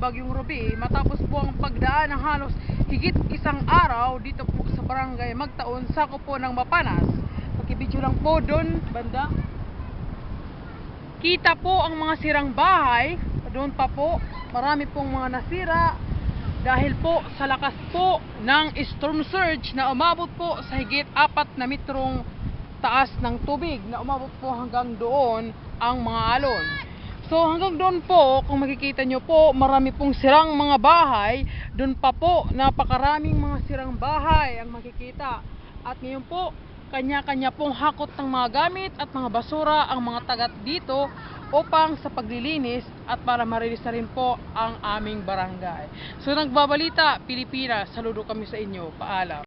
Bagyong Ruby matapos po ang pagdaan ng halos higit isang araw dito po sa barangay Magtaon, sakop po ng Mapanas. Pakibidyo lang po doon banda. Kita po ang mga sirang bahay, doon pa po marami pong mga nasira dahil po sa lakas po ng storm surge na umabot po sa higit 4 na metrong taas ng tubig, na umabot po hanggang doon ang mga alon. So hanggang doon po, kung makikita nyo po, marami pong sirang mga bahay. Doon pa po, napakaraming mga sirang bahay ang makikita. At ngayon po, kanya-kanya pong hakot ng mga gamit at mga basura ang mga tagat dito upang sa paglilinis at para marilis na rin po ang aming barangay. So nagbabalita, Pilipinas, saludo kami sa inyo. Paalam.